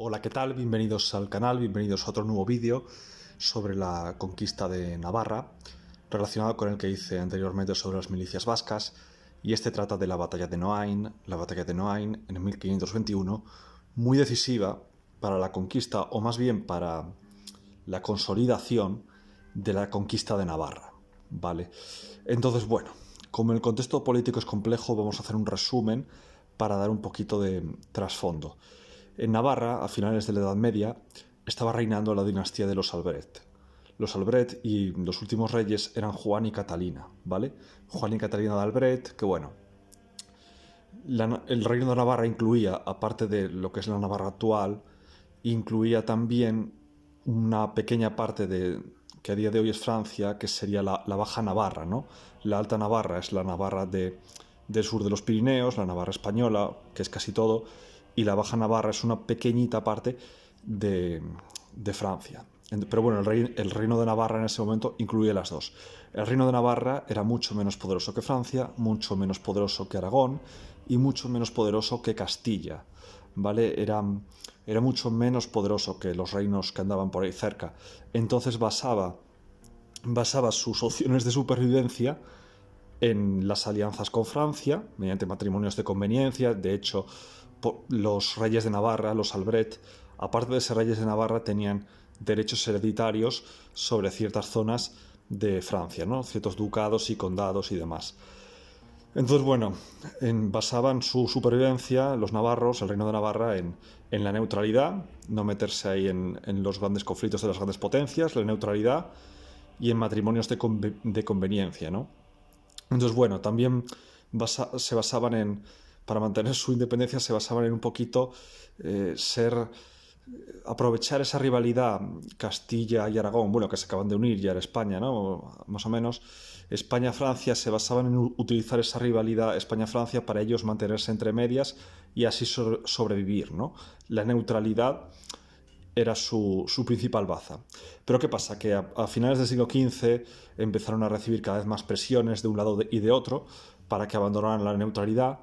Hola, ¿qué tal? Bienvenidos al canal, bienvenidos a otro nuevo vídeo sobre la conquista de Navarra, relacionado con el que hice anteriormente sobre las milicias vascas, y este trata de la batalla de Noain en 1521, muy decisiva para la conquista, o más bien para la consolidación de la conquista de Navarra, ¿vale? Entonces, bueno, como el contexto político es complejo, vamos a hacer un resumen para dar un poquito de trasfondo. En Navarra, a finales de la Edad Media, estaba reinando la dinastía de los Albret. Los Albret y los últimos reyes eran Juan y Catalina, ¿vale? Juan y Catalina de Albret, que bueno, el reino de Navarra incluía, aparte de lo que es la Navarra actual, incluía también una pequeña parte de que a día de hoy es Francia, que sería la Baja Navarra, ¿no? La Alta Navarra es la Navarra del sur de los Pirineos, la Navarra española, que es casi todo, y la Baja Navarra es una pequeñita parte de Francia. Pero bueno, el reino de Navarra en ese momento incluía las dos. El reino de Navarra era mucho menos poderoso que Francia, mucho menos poderoso que Aragón y mucho menos poderoso que Castilla, ¿vale? Era mucho menos poderoso que los reinos que andaban por ahí cerca. Entonces basaba sus opciones de supervivencia en las alianzas con Francia, mediante matrimonios de conveniencia. De hecho, los reyes de Navarra, los Albret, aparte de ser reyes de Navarra, tenían derechos hereditarios sobre ciertas zonas de Francia, ¿no? Ciertos ducados y condados y demás. Entonces, bueno, basaban su supervivencia, los navarros, el reino de Navarra, en la neutralidad, no meterse ahí en los grandes conflictos de las grandes potencias, la neutralidad y en matrimonios de conveniencia, ¿no? Entonces, bueno, también se basaban para mantener su independencia, se basaban en un poquito aprovechar esa rivalidad Castilla y Aragón, bueno, que se acaban de unir, ya era España, ¿no? Más o menos. España-Francia se basaban en utilizar esa rivalidad España-Francia para ellos mantenerse entre medias y así sobrevivir, ¿no? La neutralidad era su principal baza. Pero ¿qué pasa? Que a finales del siglo XV empezaron a recibir cada vez más presiones de un lado y de otro para que abandonaran la neutralidad,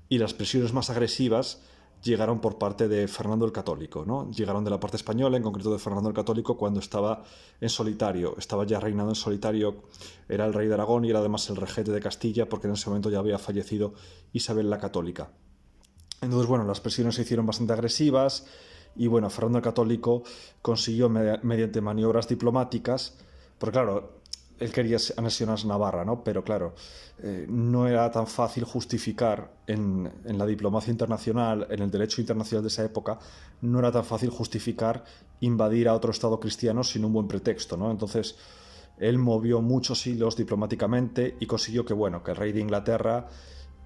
y las presiones más agresivas llegaron por parte de Fernando el Católico, ¿no? Llegaron de la parte española, en concreto de Fernando el Católico, cuando estaba en solitario, estaba ya reinando en solitario, era el rey de Aragón y era además el regente de Castilla, porque en ese momento ya había fallecido Isabel la Católica. Entonces, bueno, las presiones se hicieron bastante agresivas y, bueno, Fernando el Católico consiguió, mediante maniobras diplomáticas, porque claro, él quería anexionar Navarra, ¿no? Pero claro, no era tan fácil justificar en la diplomacia internacional, en el derecho internacional de esa época, no era tan fácil justificar invadir a otro estado cristiano sin un buen pretexto, ¿no? Entonces, él movió muchos hilos diplomáticamente y consiguió que, bueno, que el rey de Inglaterra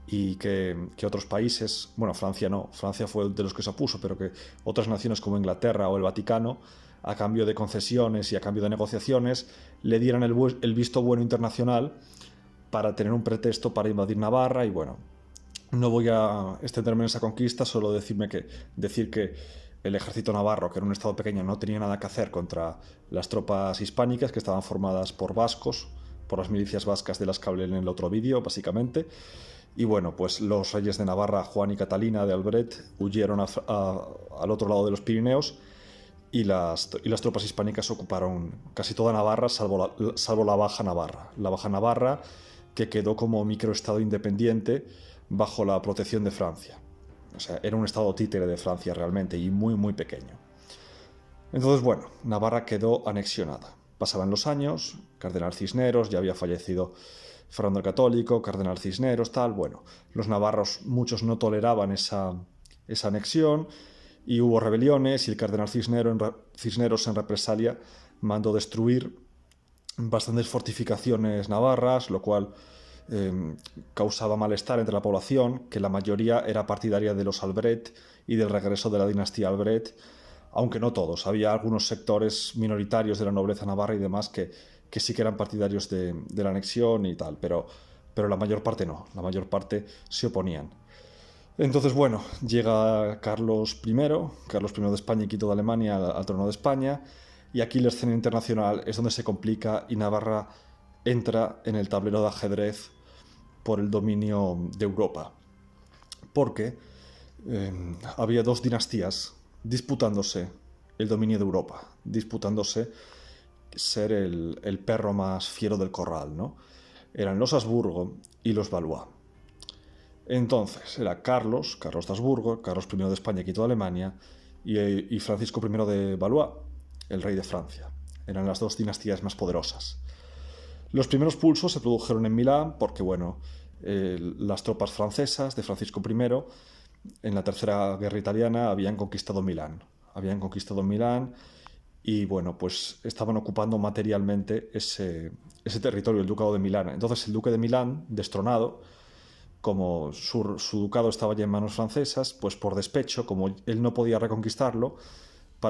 y que otros países, bueno, Francia no, Francia fue de los que se opuso, pero que otras naciones como Inglaterra o el Vaticano, a cambio de concesiones y a cambio de negociaciones, le dieran el visto bueno internacional para tener un pretexto para invadir Navarra. Y bueno, no voy a extenderme en esa conquista, solo decir que el ejército navarro, que era un estado pequeño, no tenía nada que hacer contra las tropas hispánicas, que estaban formadas por vascos, por las milicias vascas de las que hablé en el otro vídeo, básicamente. Y bueno, pues los reyes de Navarra, Juan y Catalina de Albret, huyeron al otro lado de los Pirineos, y las tropas hispánicas ocuparon casi toda Navarra, salvo la Baja Navarra. La Baja Navarra, que quedó como microestado independiente bajo la protección de Francia. O sea, era un estado títere de Francia realmente, y muy, muy pequeño. Entonces, bueno, Navarra quedó anexionada. Pasaban los años, Cardenal Cisneros, ya había fallecido Fernando el Católico, Cardenal Cisneros, tal. Bueno, los navarros, muchos no toleraban esa anexión, y hubo rebeliones, y el Cardenal Cisneros en represalia mandó destruir bastantes fortificaciones navarras, lo cual causaba malestar entre la población, que la mayoría era partidaria de los Albret y del regreso de la dinastía Albret, aunque no todos. Había algunos sectores minoritarios de la nobleza navarra y demás que sí que eran partidarios de la anexión y tal, pero la mayor parte no, la mayor parte se oponían. Entonces, bueno, llega Carlos I de España y Quito de Alemania al trono de España, y aquí la escena internacional es donde se complica y Navarra entra en el tablero de ajedrez por el dominio de Europa. Porque había dos dinastías disputándose el dominio de Europa, disputándose ser el perro más fiero del corral, ¿no? Eran los Habsburgo y los Valois. Entonces, era Carlos de Habsburgo, Carlos I de España, quitó Alemania, y Francisco I de Valois, el rey de Francia. Eran las dos dinastías más poderosas. Los primeros pulsos se produjeron en Milán porque, bueno, las tropas francesas de Francisco I en la Tercera Guerra Italiana habían conquistado Milán. Habían conquistado Milán y, bueno, pues estaban ocupando materialmente ese territorio, el Ducado de Milán. Entonces el Duque de Milán, destronado, como su ducado estaba ya en manos francesas, pues por despecho, como él no podía reconquistarlo,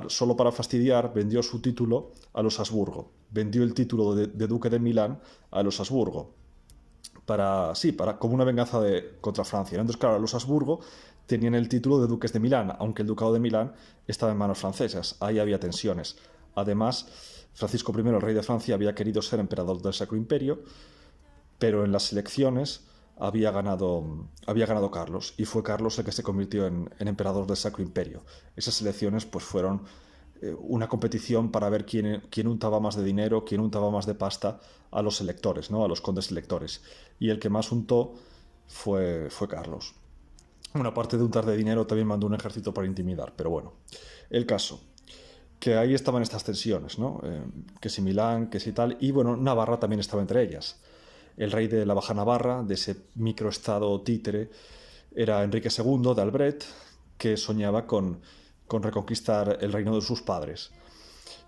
solo para fastidiar, vendió su título a los Habsburgo. Vendió el título de Duque de Milán a los Habsburgo. Como una venganza contra Francia, ¿no? Entonces, claro, los Habsburgo tenían el título de duques de Milán, aunque el ducado de Milán estaba en manos francesas. Ahí había tensiones. Además, Francisco I, el rey de Francia, había querido ser emperador del Sacro Imperio, pero en las elecciones había ganado Carlos, y fue Carlos el que se convirtió en emperador del Sacro Imperio. Esas elecciones pues fueron una competición para ver quién untaba más de dinero, quién untaba más de pasta a los electores, ¿no? A los condes electores. Y el que más untó fue Carlos. Una parte de untar de dinero también mandó un ejército para intimidar, pero bueno. El caso, que ahí estaban estas tensiones, ¿no? Que si Milán, que si tal, y bueno, Navarra también estaba entre ellas. El rey de la Baja Navarra, de ese microestado títere, era Enrique II de Albret, que soñaba con reconquistar el reino de sus padres.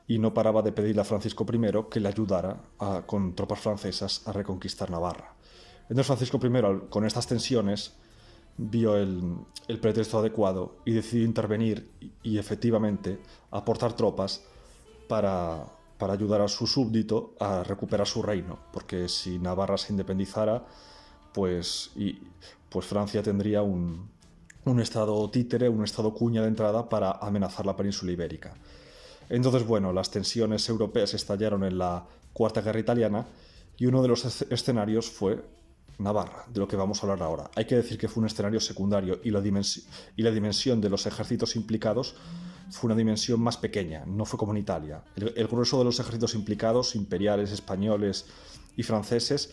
Y no paraba de pedirle a Francisco I que le ayudara con tropas francesas a reconquistar Navarra. Entonces Francisco I, con estas tensiones, vio el pretexto adecuado y decidió intervenir y efectivamente aportar tropas para ayudar a su súbdito a recuperar su reino, porque si Navarra se independizara, pues Francia tendría un estado títere, un estado cuña de entrada para amenazar la península ibérica. Entonces, bueno, las tensiones europeas estallaron en la Cuarta Guerra Italiana y uno de los escenarios fue Navarra, de lo que vamos a hablar ahora. Hay que decir que fue un escenario secundario y la dimensión de los ejércitos implicados fue una dimensión más pequeña, no fue como en Italia. El grueso de los ejércitos implicados, imperiales, españoles y franceses,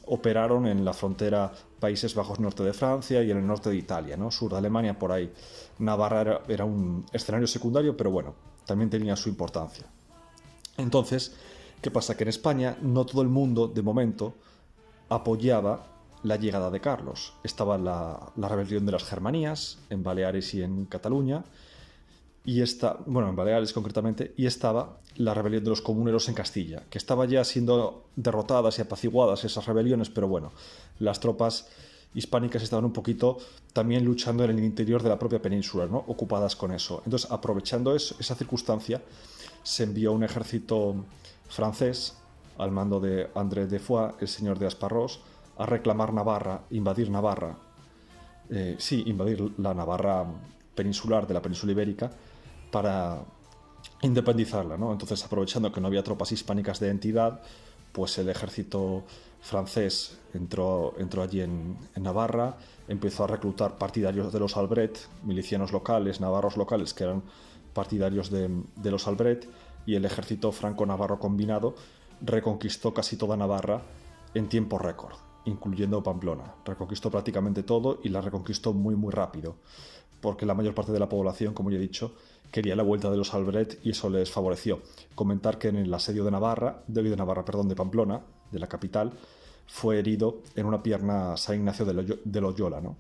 operaron en la frontera Países Bajos norte de Francia y en el norte de Italia, ¿no? Sur de Alemania, por ahí. Navarra era un escenario secundario, pero bueno, también tenía su importancia. Entonces, ¿qué pasa? Que en España no todo el mundo, de momento, apoyaba la llegada de Carlos. Estaba la rebelión de las Germanías, en Baleares y en Cataluña, en Baleares concretamente, y estaba la rebelión de los comuneros en Castilla, que estaba ya siendo derrotadas y apaciguadas esas rebeliones, pero bueno, las tropas hispánicas estaban un poquito también luchando en el interior de la propia península, ¿no? Ocupadas con eso. Entonces, aprovechando esa circunstancia, se envió un ejército francés al mando de André de Foix, el señor de Asparros, a reclamar Navarra, invadir Navarra, invadir la Navarra peninsular de la península ibérica para independizarla, ¿no? Entonces, aprovechando que no había tropas hispánicas de entidad, pues el ejército francés entró allí en Navarra, empezó a reclutar partidarios de los Albret, milicianos locales, navarros locales, que eran partidarios de los Albret, y el ejército franco-navarro combinado reconquistó casi toda Navarra en tiempo récord, incluyendo Pamplona. Reconquistó prácticamente todo y la reconquistó muy muy rápido, porque la mayor parte de la población, como ya he dicho, quería la vuelta de los Albret y eso les favoreció. Comentar que en el asedio de Pamplona, de la capital, fue herido en una pierna San Ignacio de Loyola, ¿no?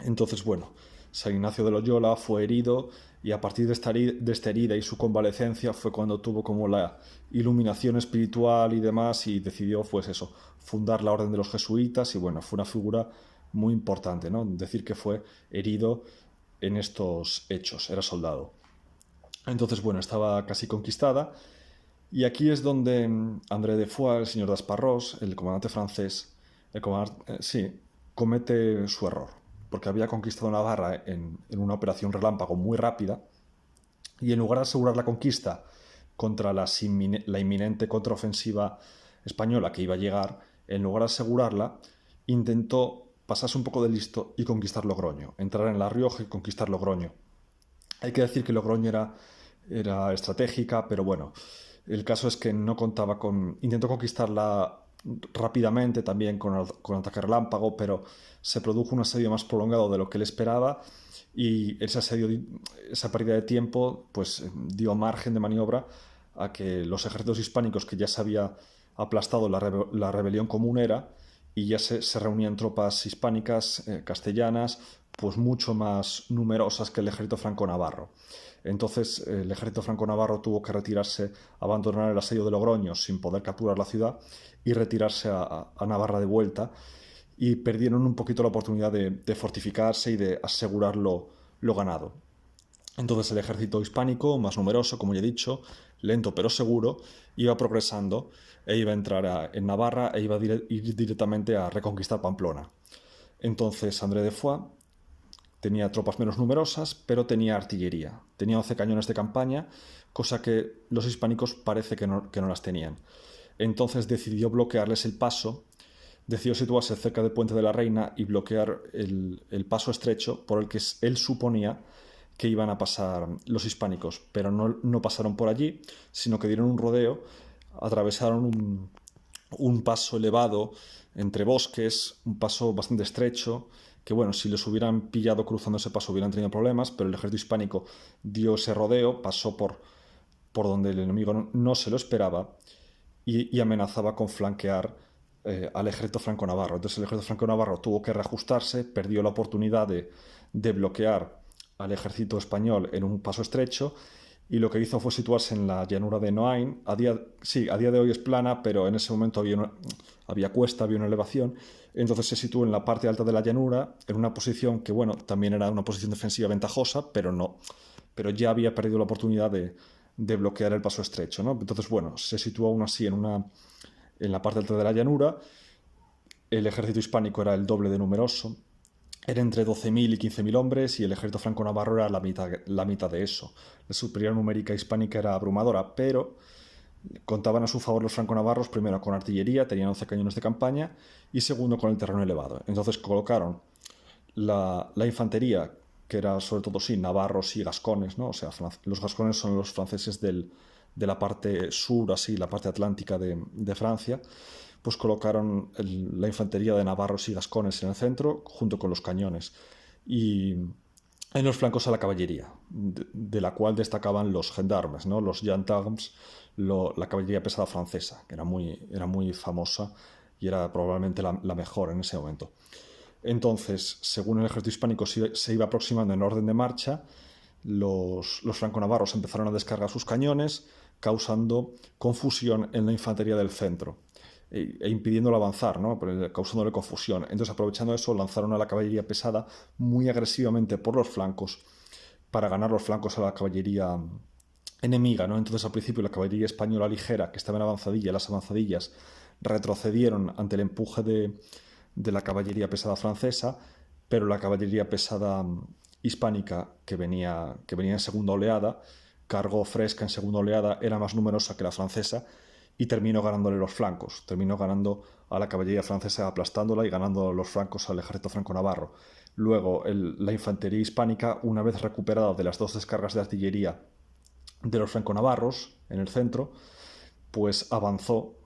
Entonces, bueno, San Ignacio de Loyola fue herido y a partir de esta herida y su convalecencia fue cuando tuvo como la iluminación espiritual y demás y decidió, pues eso, fundar la Orden de los Jesuitas y bueno, fue una figura muy importante, ¿no? Decir que fue herido en estos hechos, era soldado. Entonces, bueno, estaba casi conquistada y aquí es donde André de Foix, el señor d'Asparros, el comandante francés, comete su error, porque había conquistado Navarra en una operación relámpago muy rápida y en lugar de asegurar la conquista contra la inminente contraofensiva española que iba a llegar, en lugar de asegurarla, intentó pasarse un poco de listo y conquistar Logroño, entrar en La Rioja y conquistar Logroño. Hay que decir que Logroño era estratégica, pero bueno, el caso es que no contaba con... Intentó conquistarla rápidamente también con ataque relámpago, pero se produjo un asedio más prolongado de lo que él esperaba y ese asedio, esa pérdida de tiempo, pues dio margen de maniobra a que los ejércitos hispánicos que ya se había aplastado la rebelión comunera y ya se reunían tropas hispánicas, castellanas, pues mucho más numerosas que el ejército franco-navarro. Entonces el ejército franco-navarro tuvo que retirarse, abandonar el asedio de Logroño sin poder capturar la ciudad y retirarse a Navarra de vuelta y perdieron un poquito la oportunidad de fortificarse y de asegurar lo ganado. Entonces el ejército hispánico, más numeroso, como ya he dicho, lento pero seguro, iba progresando e iba a entrar en Navarra e iba a ir directamente a reconquistar Pamplona. Entonces André de Foix tenía tropas menos numerosas, pero tenía artillería. Tenía 11 cañones de campaña, cosa que los hispánicos parece que no las tenían. Entonces decidió bloquearles el paso, decidió situarse cerca del Puente de la Reina y bloquear el paso estrecho por el que él suponía que iban a pasar los hispánicos, pero no pasaron por allí, sino que dieron un rodeo, atravesaron un paso elevado entre bosques, un paso bastante estrecho, que bueno, si les hubieran pillado cruzando ese paso hubieran tenido problemas, pero el ejército hispánico dio ese rodeo, pasó por donde el enemigo no se lo esperaba y amenazaba con flanquear al ejército franco-navarro. Entonces el ejército franco-navarro tuvo que reajustarse, perdió la oportunidad de bloquear al ejército español en un paso estrecho y lo que hizo fue situarse en la llanura de Noain. Sí, a día de hoy es plana, pero en ese momento había cuesta, había una elevación. Entonces se situó en la parte alta de la llanura, en una posición que, bueno, también era una posición defensiva ventajosa, pero ya había perdido la oportunidad de bloquear el paso estrecho, ¿no? Entonces, bueno, se situó aún así en la parte alta de la llanura. El ejército hispánico era el doble de numeroso, era entre 12.000 y 15.000 hombres y el ejército franco-navarro era la mitad de eso. La superioridad numérica hispánica era abrumadora, pero contaban a su favor los franco-navarros, primero con artillería, tenían 11 cañones de campaña, y segundo con el terreno elevado. Entonces colocaron la infantería, que era sobre todo, sí, navarros y gascones, ¿no? O sea, los gascones son los franceses de la parte sur, así, la parte atlántica de Francia, pues colocaron la infantería de navarros y gascones en el centro, junto con los cañones. Y en los flancos a la caballería, de la cual destacaban los gendarmes, ¿no? Los gendarmes, la caballería pesada francesa, que era muy famosa y era probablemente la mejor en ese momento. Entonces, según el ejército hispánico se iba aproximando en orden de marcha, los franco-navarros empezaron a descargar sus cañones, causando confusión en la infantería del centro e impidiéndolo avanzar, ¿no? Causándole confusión. Entonces, aprovechando eso, lanzaron a la caballería pesada muy agresivamente por los flancos para ganar los flancos a la caballería enemiga, ¿no? Entonces, al principio, la caballería española ligera, que estaba en avanzadilla, las avanzadillas retrocedieron ante el empuje de la caballería pesada francesa, pero la caballería pesada hispánica, que venía en segunda oleada, cargó fresca en segunda oleada, era más numerosa que la francesa y terminó ganándole los flancos, terminó ganando a la caballería francesa, aplastándola y ganando los flancos al ejército franco-navarro. Luego, la infantería hispánica, una vez recuperada de las dos descargas de artillería de los franco-navarros en el centro, pues avanzó,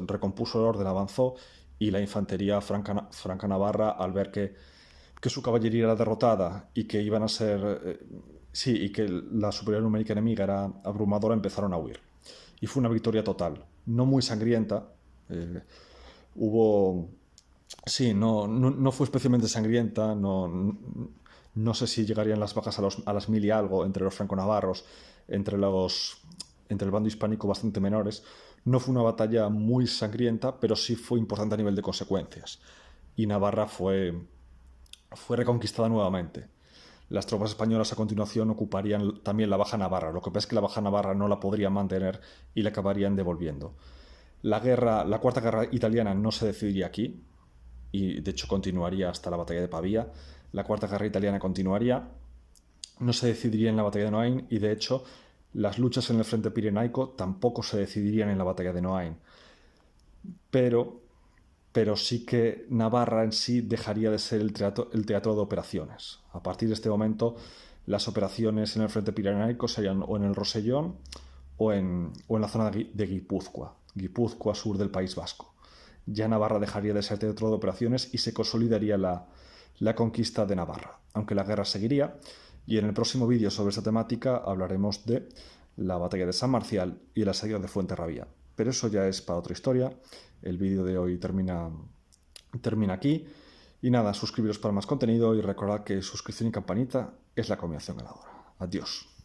recompuso el orden, avanzó, y la infantería franca-navarra, al ver que su caballería era derrotada y que iban a ser... sí, y que la superioridad numérica enemiga era abrumadora, empezaron a huir. Y fue una victoria total, no muy sangrienta. Hubo... Sí, no fue especialmente sangrienta, no sé si llegarían las bajas a las 1.000 y algo entre los franco-navarros, entre el bando hispánico bastante menores. No fue una batalla muy sangrienta, pero sí fue importante a nivel de consecuencias. Y Navarra fue reconquistada nuevamente. Las tropas españolas a continuación ocuparían también la Baja Navarra. Lo que pasa es que la Baja Navarra no la podrían mantener y la acabarían devolviendo. La Cuarta Guerra Italiana no se decidiría aquí y de hecho continuaría hasta la Batalla de Pavía. La Cuarta Guerra Italiana continuaría, no se decidiría en la Batalla de Noain y de hecho las luchas en el frente pirenaico tampoco se decidirían en la Batalla de Noain. Pero sí que Navarra en sí dejaría de ser el teatro de operaciones. A partir de este momento, Las operaciones en el frente pirenaico serían o en el Rosellón o en la zona de Guipúzcoa, sur del País Vasco. Ya Navarra dejaría de ser teatro de operaciones y se consolidaría la conquista de Navarra, aunque la guerra seguiría. Y en el próximo vídeo sobre esta temática hablaremos de la batalla de San Marcial y el asedio de Fuenterrabía. Pero eso ya es para otra historia. El vídeo de hoy termina aquí. Y nada, suscribiros para más contenido y recordad que suscripción y campanita es la combinación ganadora. Adiós.